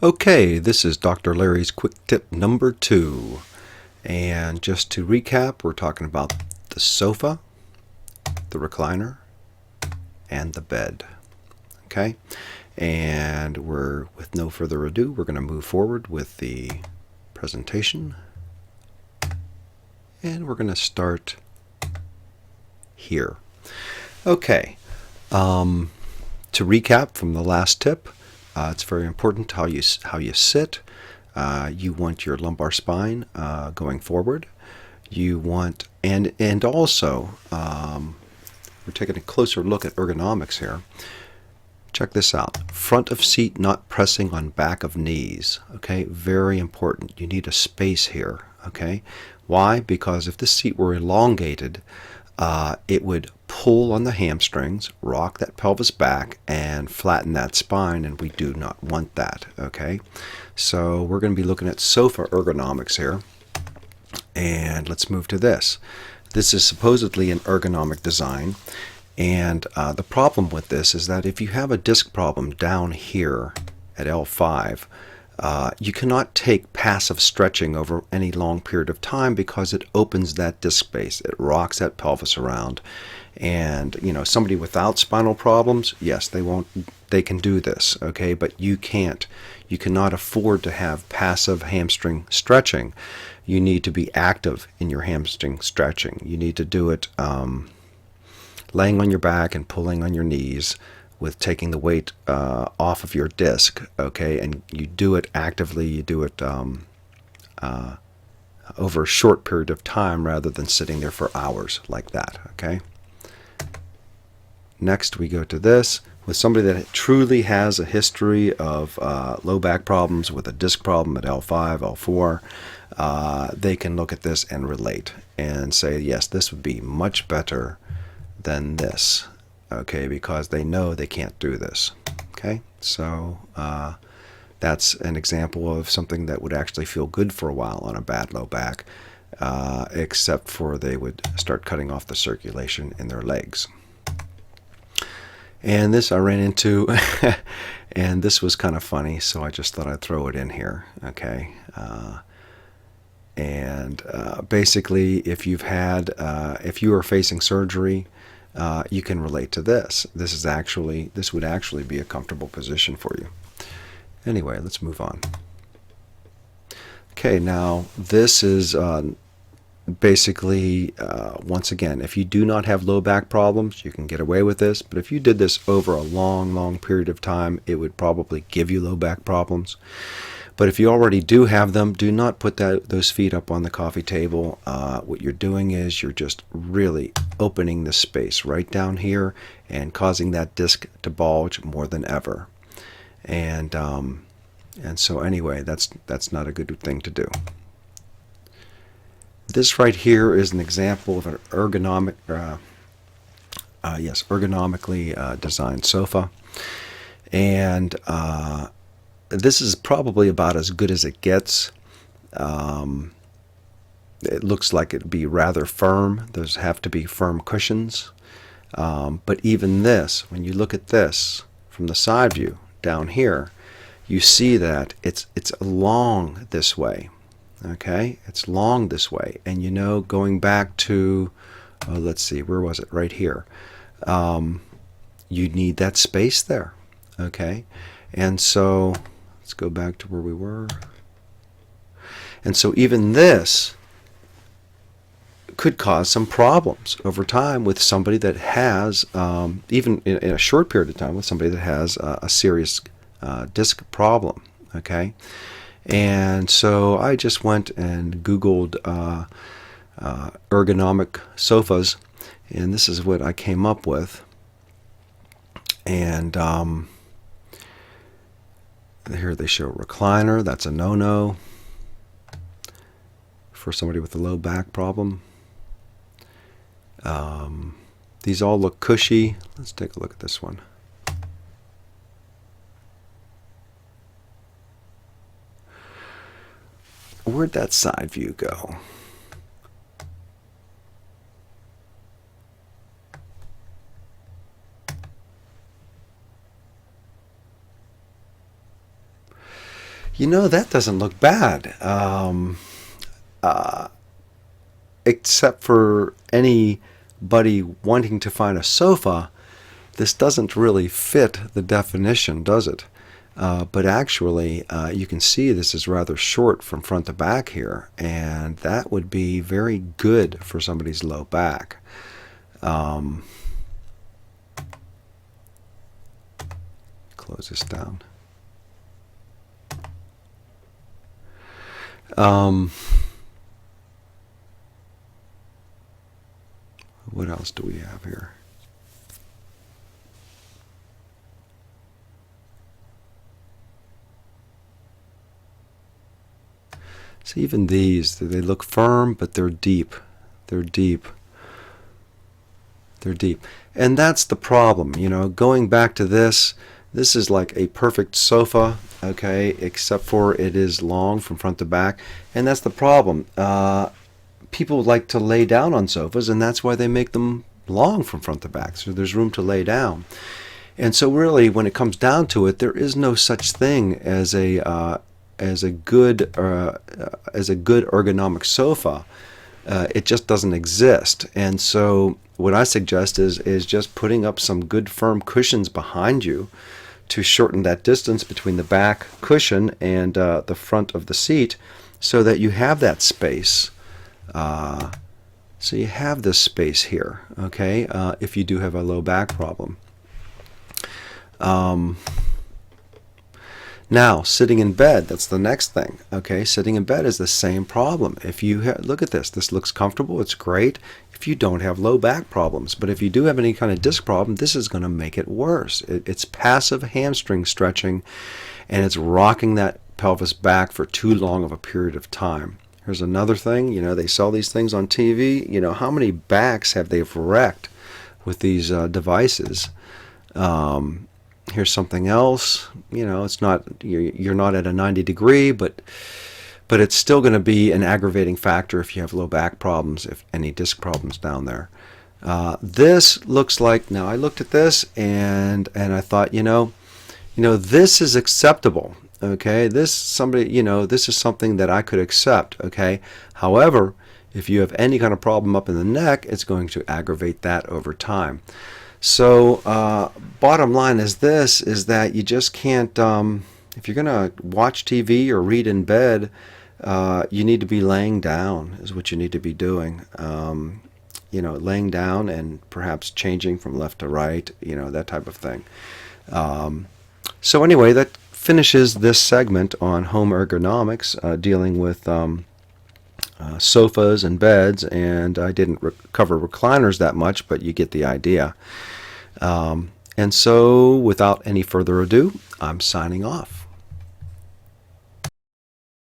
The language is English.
Okay, this is Dr. Larry's quick tip number 2. And just to recap, we're talking about the sofa, the recliner, and the bed. Okay? And with no further ado, we're going to move forward with the presentation. And we're going to start here. Okay. To recap from the last tip, it's very important how you sit. You want your lumbar spine going forward. You want and also we're taking a closer look at ergonomics here. Check this out. Front of seat not pressing on back of knees. Okay, very important. You need a space here. Okay, why? Because if the seat were elongated, it would pull on the hamstrings, rock that pelvis back, and flatten that spine, and we do not want that. Okay, so we're going to be looking at sofa ergonomics here, and let's move to this. This is supposedly an ergonomic design, and the problem with this is that if you have a disc problem down here at L5, you cannot take passive stretching over any long period of time because it opens that disc space. It rocks that pelvis around. And, somebody without spinal problems, yes, they can do this, okay? But you can't. You cannot afford to have passive hamstring stretching. You need to be active in your hamstring stretching. You need to do it laying on your back and pulling on your knees, with taking the weight off of your disc, okay? And you do it actively. You do it over a short period of time rather than sitting there for hours like that, okay? Next, we go to this. With somebody that truly has a history of low back problems with a disc problem at L5, L4, they can look at this and relate and say, yes, this would be much better than this. Okay, because they know they can't do this. Okay, so that's an example of something that would actually feel good for a while on a bad low back, except for they would start cutting off the circulation in their legs. And this I ran into, and this was kind of funny, so I just thought I'd throw it in here. Okay, basically, if you are facing surgery, you can relate to this. This would actually be a comfortable position for you. Anyway, let's move on. Okay, now this is basically, once again, if you do not have low back problems, you can get away with this. But if you did this over a long period of time, it would probably give you low back problems. But if you already do have them, do not put those feet up on the coffee table. What you're doing is you're just really opening the space right down here and causing that disc to bulge more than ever. And so anyway, that's not a good thing to do. This right here is an example of an ergonomically designed sofa, and this is probably about as good as it gets. It looks like it'd be rather firm. Those have to be firm cushions. But even this, when you look at this from the side view down here, you see that it's long this way. Okay? It's long this way. And going back to, let's see, where was it? Right here. You need that space there. Okay? And so let's go back to where we were. And so even this could cause some problems over time with somebody that has, even in a short period of time, with somebody that has a serious disc problem. Okay? And so I just went and Googled ergonomic sofas, and this is what I came up with. And here they show recliner. That's a no-no for somebody with a low back problem. These all look cushy. Let's take a look at this one. Where'd that side view go? That doesn't look bad. Except for anybody wanting to find a sofa, this doesn't really fit the definition, does it? But actually, you can see this is rather short from front to back here, and that would be very good for somebody's low back. Close this down. What else do we have here? So even these, they look firm, but they're deep. They're deep. They're deep. And that's the problem. Going back to this is like a perfect sofa, okay, except for it is long from front to back. And that's the problem. People like to lay down on sofas, and that's why they make them long from front to back, so there's room to lay down. And so really, when it comes down to it, there is no such thing as a good ergonomic sofa. It just doesn't exist. And so what I suggest is just putting up some good firm cushions behind you to shorten that distance between the back cushion and the front of the seat, so that you have that space. So you have this space here, okay, if you do have a low back problem. Now, sitting in bed, that's the next thing, okay? Sitting in bed is the same problem. If you look at this looks comfortable, it's great if you don't have low back problems. But if you do have any kind of disc problem, this is going to make it worse. It's passive hamstring stretching, and it's rocking that pelvis back for too long of a period of time. Here's another thing, they sell these things on TV. How many backs have they wrecked with these devices? Here's something else. It's not, you're not at a 90 degree, but it's still going to be an aggravating factor if you have low back problems, if any disc problems down there. This looks like, now I looked at this and I thought, this is acceptable. Okay, this is something that I could accept. Okay, however, if you have any kind of problem up in the neck, it's going to aggravate that over time. So bottom line is that you just can't, if you're going to watch TV or read in bed, you need to be laying down is what you need to be doing. Laying down and perhaps changing from left to right, that type of thing. So anyway, that finishes this segment on home ergonomics, dealing with sofas and beds, and I didn't cover recliners that much, but you get the idea. And so without any further ado, I'm signing off.